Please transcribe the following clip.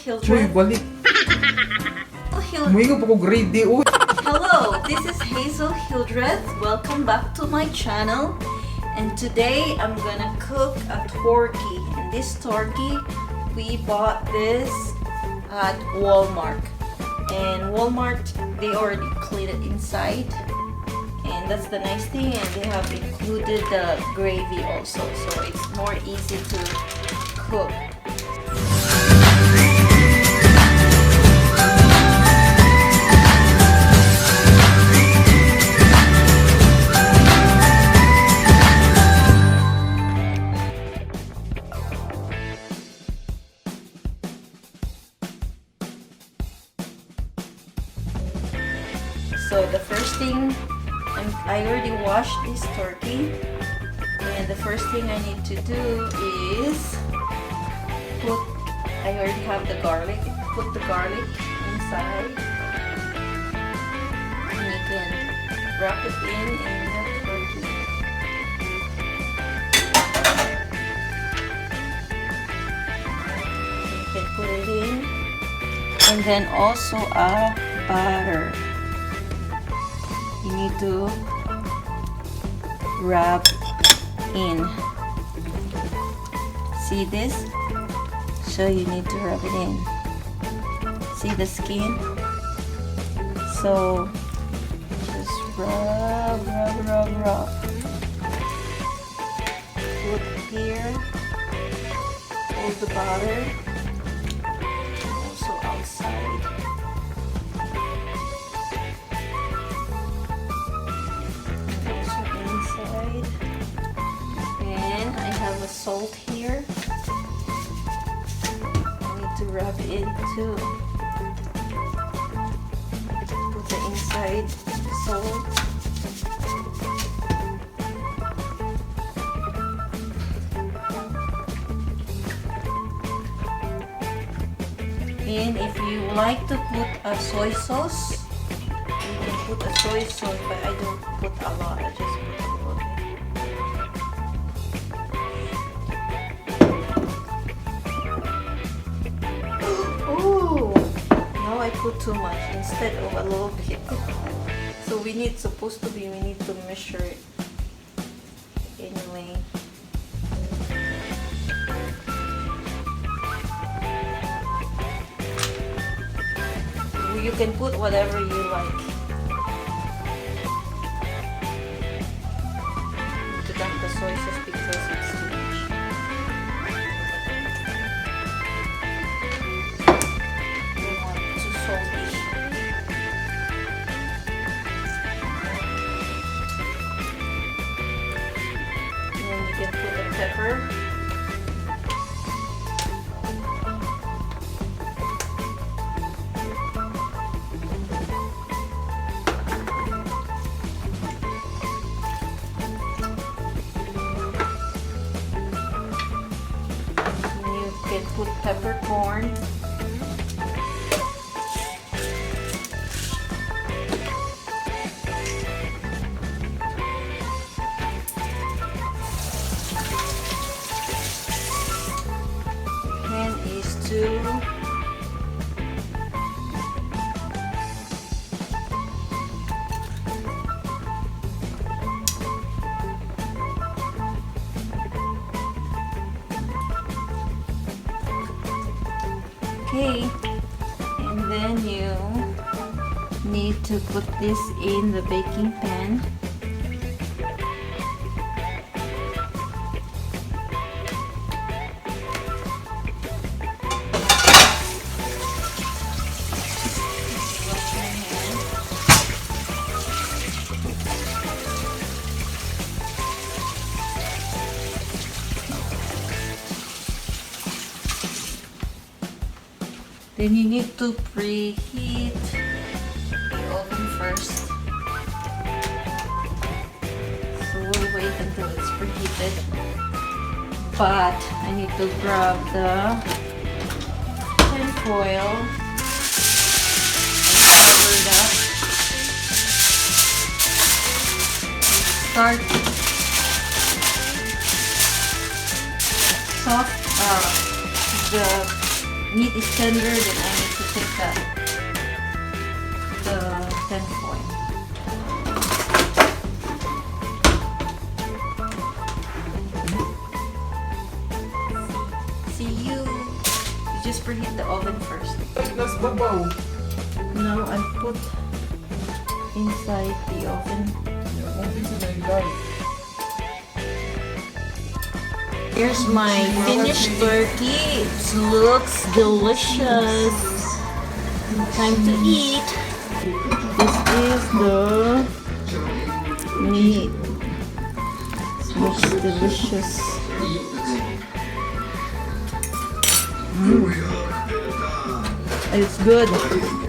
Hildreth. balik. Umigo pa ko grade D. Uy. Hello, this is Hazel Hildreth. Welcome back to my channel. And today I'm gonna cook a turkey. And this turkey, we bought this at Walmart. And Walmart, they already cleaned it inside. And that's the nice thing. And they have included the gravy also. So it's more easy to cook. So the first thing, I already washed this turkey, and the first thing I need to do is I already have the garlic, put the garlic inside, and you can wrap it in the turkey. You can put it in, and then also a butter. You need to rub in. See this? So you need to rub it in. See the skin? So just rub. Put here. Hold the butter. Also outside. And I have a salt here. I need to rub it too. Put the inside salt. And if you like to put a soy sauce, you can put a soy sauce, but I don't put a lot. I just put a little bit. Oh, now I put too much instead of a little bit. So we need to measure it anyway. You can put whatever you like. To dump the soy sauce because it's too much. You want too salty. And then you can put the pepper. Put peppercorn. And is to okay, and then you need to put this in the baking pan. Wash your hands. Then you need to preheat the oven first. So we'll wait until it's preheated. But I need to grab the tin foil and cover it up. Start soft the meat is tender, then I need to take the tin foil. See you just preheat the oven first. Now I put inside the oven. Here's my finished turkey. It looks delicious. Time to eat. This is the meat. It looks delicious. It's good.